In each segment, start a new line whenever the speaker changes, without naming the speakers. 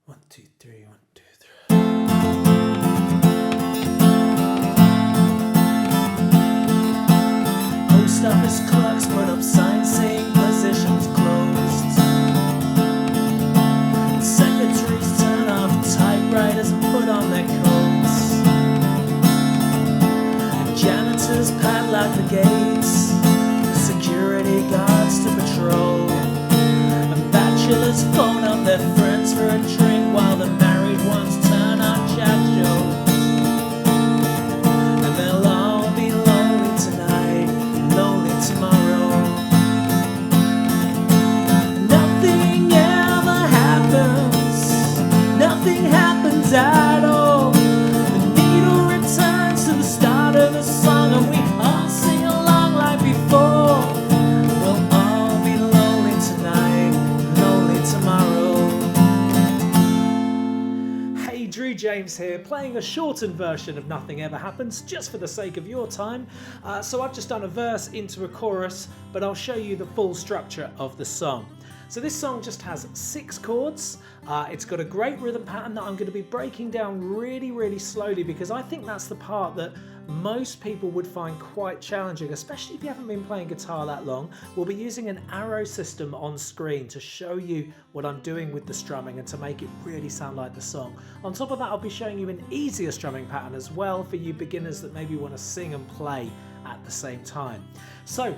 1, 2, 3, 1, 2, 3. Post office clerks put up signs saying positions closed. Secretaries turn off typewriters and put on their coats. And janitors padlock the gates. Security guards to patrol. And bachelors phone up their friends for a drink while the married ones turn on chat shows. And they'll all be lonely tonight, lonely tomorrow. Nothing ever happens, nothing happens at all. The needle returns to the start of the song and we all sing along like before. We'll all be lonely tonight, lonely tomorrow. Hey, Drew James here, playing a shortened version of Nothing Ever Happens, just for the sake of your time. So I've just done a verse into a chorus, but I'll show you the full structure of the song. So this song just has 6 chords. It's got a great rhythm pattern that I'm going to be breaking down really slowly because I think that's the part that most people would find quite challenging, especially if you haven't been playing guitar that long. We'll be using an arrow system on screen to show you what I'm doing with the strumming and to make it really sound like the song. On top of that, I'll be showing you an easier strumming pattern as well for you beginners that maybe want to sing and play at the same time. So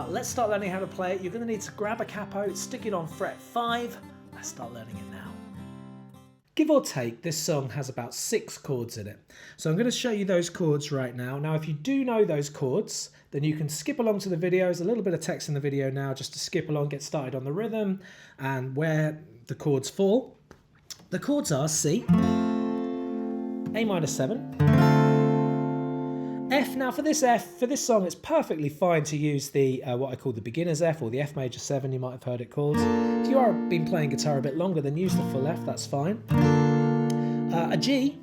let's start learning how to play it. You're going to need to grab a capo, stick it on fret 5. Let's start learning it now. Give or take, this song has about 6 chords in it. So I'm going to show you those chords right now. Now, if you do know those chords, then you can skip along to the video. There's a little bit of text in the video now just to skip along, get started on the rhythm and where the chords fall. The chords are C, A minor 7, F. Now for this song, it's perfectly fine to use the what I call the beginner's F or the F major 7, you might have heard it called. If you are been playing guitar a bit longer, then use the full F, that's fine. A G,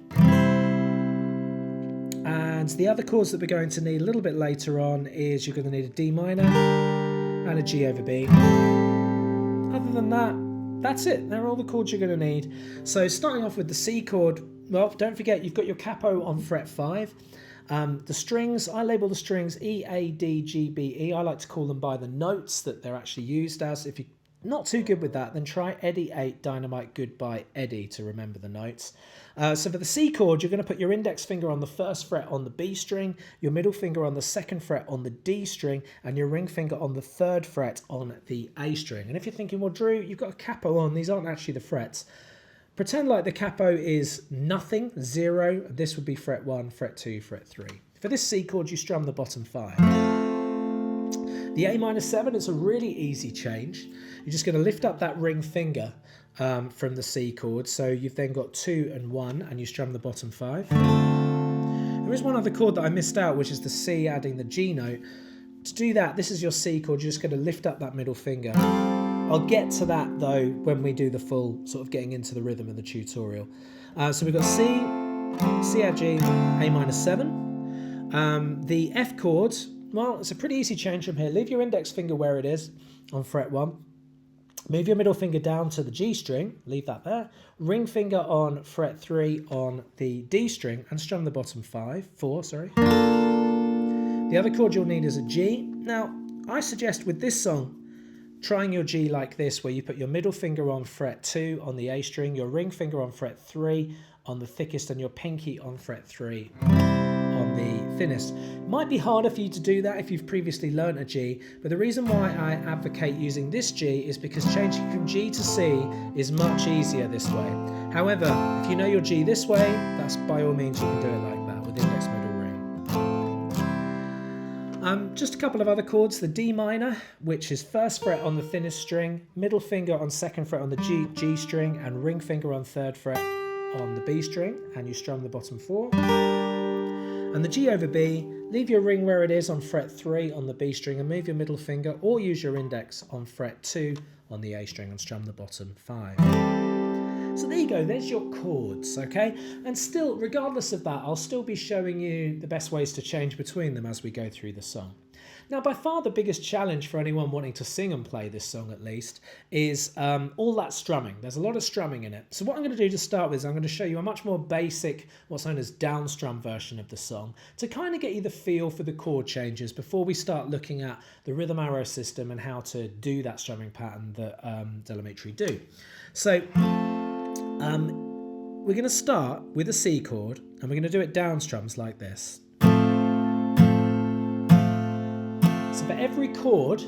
and the other chords that we're going to need a little bit later on is you're going to need a D minor and a G over B. Other than that, that's it. They're all the chords you're going to need. So starting off with the C chord, well, don't forget you've got your capo on fret 5. The strings, I label the strings E, A, D, G, B, E. I like to call them by the notes that they're actually used as. If you're not too good with that, then try Eddie 8, Dynamite, Goodbye, Eddie to remember the notes. So for the C chord, you're going to put your index finger on the 1st fret on the B string, your middle finger on the 2nd fret on the D string, and your ring finger on the 3rd fret on the A string. And if you're thinking, well, Drew, you've got a capo on, these aren't actually the frets. Pretend like the capo is nothing, 0. This would be fret 1, fret 2, fret 3. For this C chord, you strum the bottom 5. The A minor 7, it's a really easy change. You're just going to lift up that ring finger from the C chord. So you've then got 2 and 1, and you strum the bottom 5. There is one other chord that I missed out, which is the C adding the G note. To do that, this is your C chord. You're just going to lift up that middle finger. I'll get to that though when we do the full sort of getting into the rhythm of the tutorial. So we've got C, C add G, A minor 7. The F chord, well, it's a pretty easy change from here. Leave your index finger where it is on fret 1. Move your middle finger down to the G string, leave that there. Ring finger on fret 3 on the D string and strum the bottom 4. The other chord you'll need is a G. Now, I suggest with this song, trying your G like this, where you put your middle finger on fret 2 on the A string, your ring finger on fret 3 on the thickest, and your pinky on fret 3 on the thinnest. It might be harder for you to do that if you've previously learnt a G, but the reason why I advocate using this G is because changing from G to C is much easier this way. However, if you know your G this way, that's by all means you can do it like that with index, middle, ring. Just a couple of other chords, the D minor, which is 1st fret on the thinnest string, middle finger on 2nd fret on the G string, and ring finger on 3rd fret on the B string, and you strum the bottom 4. And the G over B, leave your ring where it is on fret 3 on the B string and move your middle finger or use your index on fret 2 on the A string and strum the bottom 5. So there you go, there's your chords, okay? And still, regardless of that, I'll still be showing you the best ways to change between them as we go through the song. Now, by far the biggest challenge for anyone wanting to sing and play this song, at least, is all that strumming. There's a lot of strumming in it. So what I'm going to do to start with is I'm going to show you a much more basic, what's known as downstrum version of the song, to kind of get you the feel for the chord changes before we start looking at the rhythm arrow system and how to do that strumming pattern that Amitri do. So we're going to start with a C chord, and we're going to do it downstrums like this. So for every chord,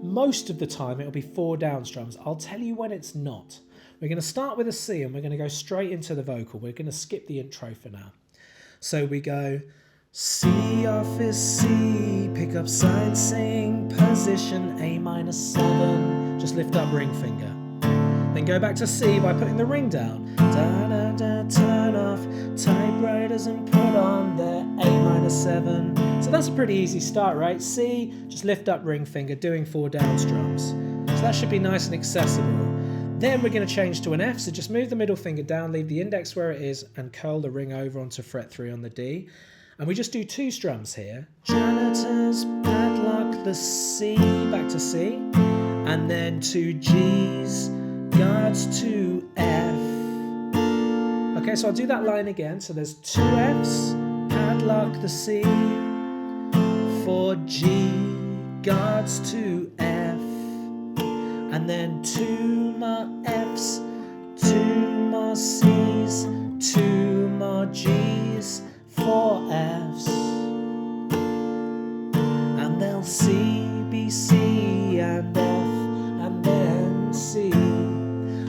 most of the time it'll be 4 downstrums. I'll tell you when it's not. We're going to start with a C and we're going to go straight into the vocal. We're going to skip the intro for now. So we go C off is C, pick up sign, sing, position A minor 7, just lift up ring finger. Then go back to C by putting the ring down. Da da da, turn off typewriters and put on their A minor 7. So that's a pretty easy start, right? C, just lift up ring finger, doing 4 downstrums. So that should be nice and accessible. Then we're going to change to an F, so just move the middle finger down, leave the index where it is, and curl the ring over onto fret 3 on the D. And we just do 2 strums here. Janitors padlock the C, back to C, and then 2 Gs, guards to F. Okay, so I'll do that line again. So there's 2 Fs, padlock the C, 4 G, guards to F, and then 2 more Fs, 2 more Cs, 2 more Gs, 4 Fs, and they'll C, B, C, and F, and then C.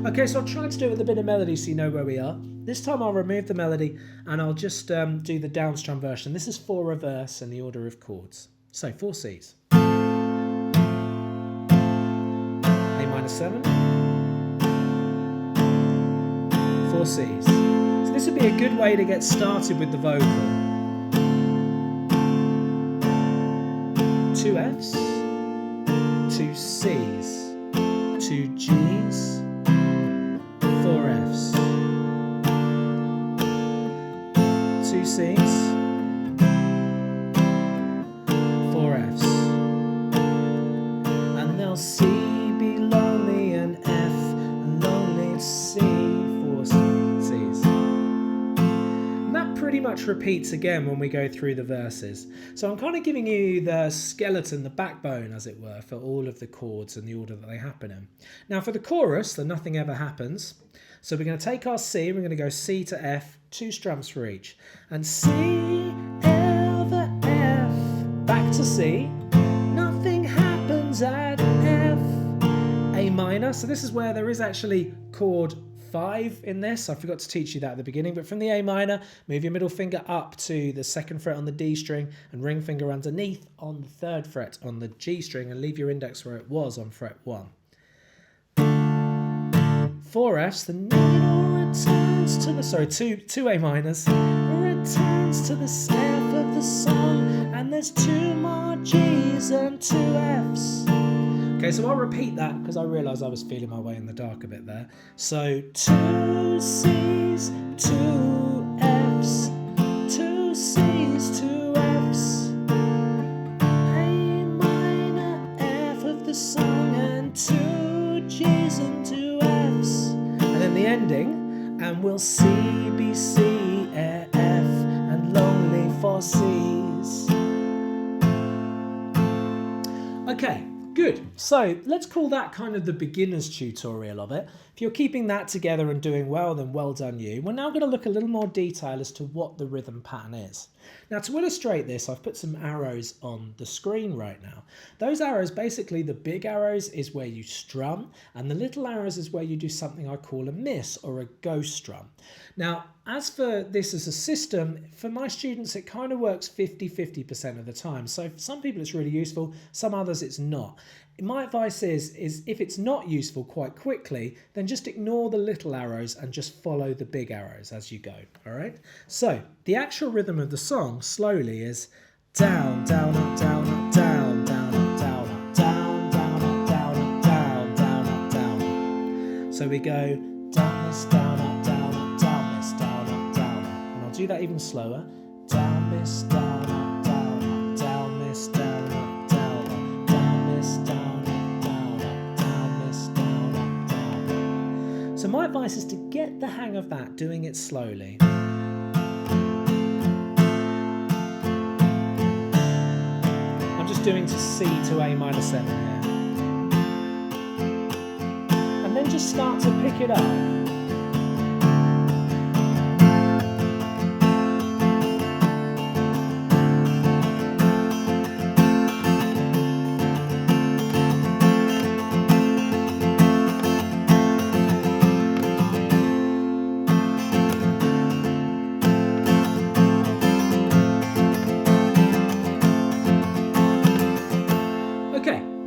Okay, so I'll try to do it with a bit of melody so you know where we are. This time I'll remove the melody and I'll just do the downstrum version. This is for reverse and the order of chords. So 4 Cs. A minor 7. 4 Cs. So this would be a good way to get started with the vocal. 2 Fs, 2 Cs, 2 Gs, 4 Fs, 2 Cs, 4 Fs, and they'll C, B lonely, and F, and lonely, C, 4 Cs. And that pretty much repeats again when we go through the verses. So I'm kind of giving you the skeleton, the backbone, as it were, for all of the chords and the order that they happen in. Now for the chorus, the nothing ever happens. So we're going to take our C, we're going to go C to F, 2 strums for each. And C, ever F, back to C, nothing happens at F, A minor. So this is where there is actually chord 5 in this. I forgot to teach you that at the beginning, but from the A minor, move your middle finger up to the 2nd fret on the D string and ring finger underneath on the 3rd fret on the G string and leave your index where it was on fret 1. 4 Fs, the needle returns to the, two A minors, returns to the F of the song, and there's 2 more Gs and 2 Fs. Okay, so I'll repeat that because I realised I was feeling my way in the dark a bit there. So 2 Cs, 2 Fs, 2 Cs, 2 Fs, A minor, F of the song, and 2 Gs and 2 Fs. And then the ending, and we'll C, B, C, F, and lonely 4 Cs. Okay. Good. So let's call that kind of the beginner's tutorial of it. If you're keeping that together and doing well, then well done you. We're now going to look a little more detail as to what the rhythm pattern is. Now to illustrate this, I've put some arrows on the screen right now. Those arrows, basically the big arrows is where you strum, and the little arrows is where you do something I call a miss or a ghost strum. Now, as for this as a system, for my students it kind of works 50-50% of the time. So for some people it's really useful, some others it's not. My advice is if it's not useful quite quickly, then just ignore the little arrows and just follow the big arrows as you go, all right? So the actual rhythm of the song slowly is down, down, up, down, up, down, down, up, down, up, down, down, up, down, up, down, down, up, down. So we go down, miss, down, up, down, up, down, miss, down, up, down, up. And I'll do that even slower. Down, miss, down, up, down, up, down, miss, down, up, down. advice is to get the hang of that, doing it slowly. I'm just doing to C to A minor 7 here. And then just start to pick it up.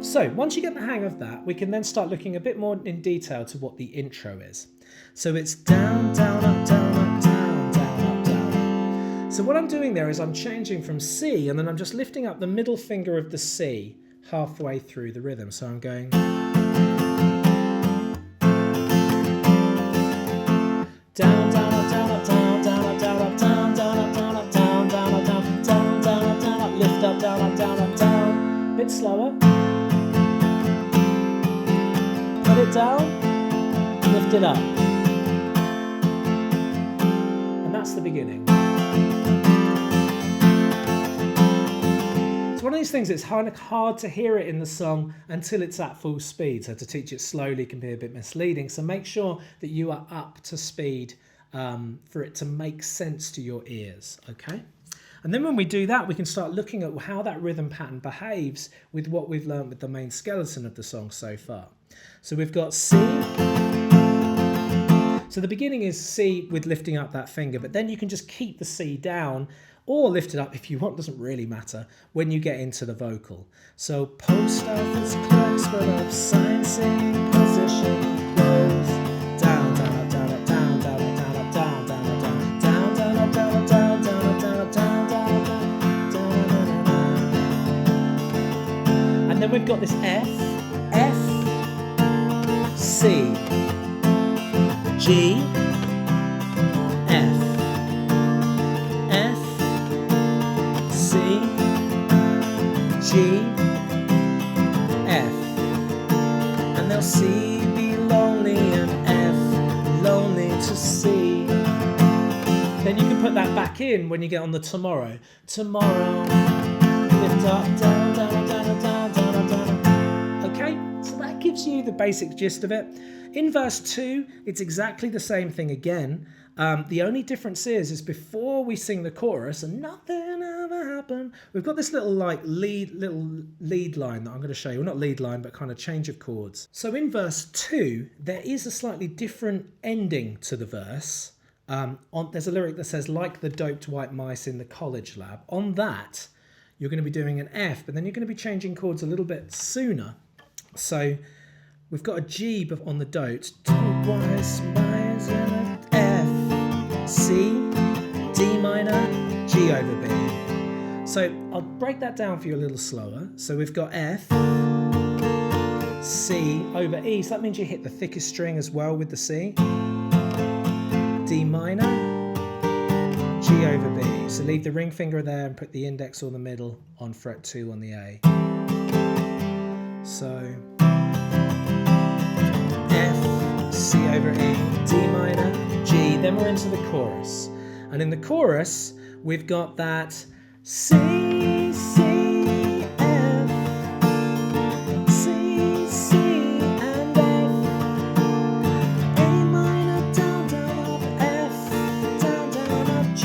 So once you get the hang of that, we can then start looking a bit more in detail to what the intro is. So it's down, down, up, down, up, down, down, up, down, up. So what I'm doing there is I'm changing from C, and then I'm just lifting up the middle finger of the C halfway through the rhythm. So I'm going down, down, up, down, up, down, down, up, down, up, down, down, up, down, up, down, down, up, down, down, down, up, down, up, lift up, down, up, down, up, down. A bit slower. Put it down, lift it up. And that's the beginning. It's one of these things that's kind of hard to hear it in the song until it's at full speed. So to teach it slowly can be a bit misleading. So make sure that you are up to speed for it to make sense to your ears, okay? And then when we do that, we can start looking at how that rhythm pattern behaves with what we've learned with the main skeleton of the song so far. So we've got C. So the beginning is C with lifting up that finger, but then you can just keep the C down or lift it up if you want, doesn't really matter, when you get into the vocal. So post office clerks will up, sign saying position close. Down, down, up, down, up, down, down, up, down, up, down, down, up, down, down, down, up, down, up, down, down, up, down, up, down, down, up, down, down. And then we've got this F, F, C, G, F, F, C, G, F, and they'll C be lonely and F lonely to C. Then you can put that back in when you get on the tomorrow. Tomorrow, lift up, down, down, down, down, down, down. Okay, so that gives you the basic gist of it. In verse 2, it's exactly the same thing again. The only difference is before we sing the chorus and nothing ever happened, we've got this little lead line that I'm going to show you. Well, not lead line, but kind of change of chords. So in verse 2, there is a slightly different ending to the verse. There's a lyric that says, like the doped white mice in the college lab. On that, you're going to be doing an F, but then you're going to be changing chords a little bit sooner. So we've got a G on the doped. Twice mice in an F, C, D minor, G over B. So I'll break that down for you a little slower. So we've got F, C over E. So that means you hit the thickest string as well with the C. D minor, G over B. So leave the ring finger there and put the index or the middle on fret 2 on the A. So F, C over E, D minor, G. Then we're into the chorus. And in the chorus, we've got that C, C, F, C, C, and F. A minor, down, down, up, F, down, down, up, G,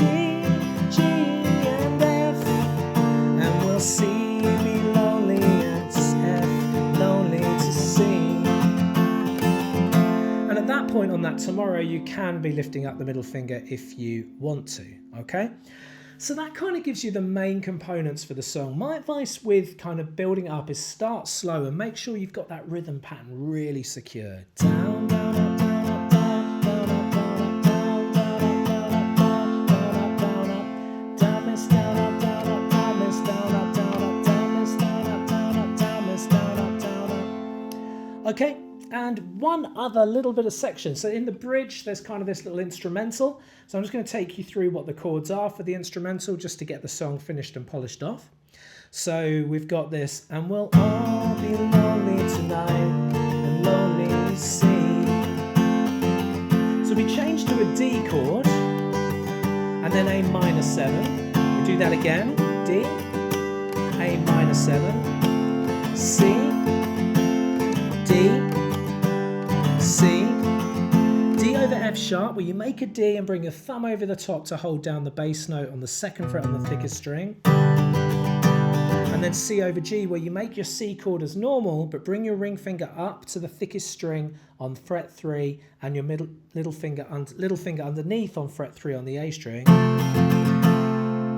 G, and F. And we'll C be lonely and F lonely to C. And at that point on that tomorrow, you can be lifting up the middle finger if you want to, okay? So that kind of gives you the main components for the song. My advice with kind of building it up is start slow and make sure you've got that rhythm pattern really secured. Down, down, up, down, up, down, down, up, down, up, down, down, up, down, up, down, up, down, up, down, miss, down, up, down, up, down, miss, down, up, down, up, down, miss, down, up, down, up, down, miss, down, up, down, up. Okay. And one other little bit of section. So in the bridge, there's kind of this little instrumental. So I'm just going to take you through what the chords are for the instrumental just to get the song finished and polished off. So we've got this, and we'll all be lonely tonight, and lonely to see. So we change to a D chord, and then A minor 7. We do that again, D, A minor 7, C, D, C, D over F sharp, where you make a D and bring your thumb over the top to hold down the bass note on the 2nd fret on the thickest string. And then C over G, where you make your C chord as normal, but bring your ring finger up to the thickest string on fret 3 and your little finger underneath on fret 3 on the A string.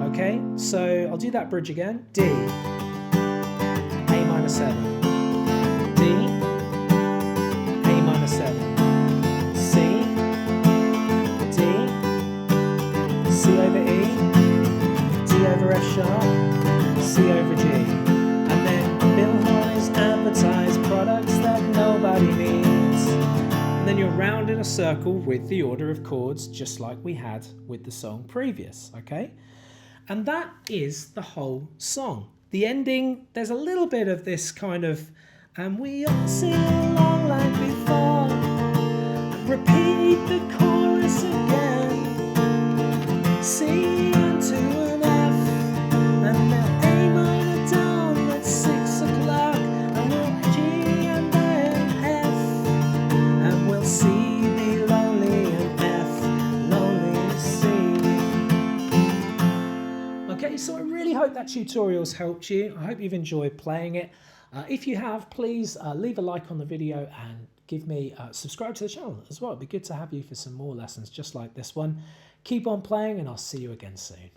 Okay, so I'll do that bridge again. D, A minor 7, D, A minor 7, C, D, C over E, D over F sharp, C over G. And then Bill Holly's advertised products that nobody needs. And then you're round in a circle with the order of chords, just like we had with the song previous, okay? And that is the whole song. The ending, there's a little bit of this kind of, and we all sing along like before, and repeat the chorus again. C into an F, and then A minor down at 6 o'clock, and we'll G and then F, and we'll C be lonely and F lonely C. Okay, so I really hope that tutorial's helped you. I hope you've enjoyed playing it. If you have, please leave a like on the video and give me subscribe to the channel as well. It'd be good to have you for some more lessons just like this one. Keep on playing, and I'll see you again soon.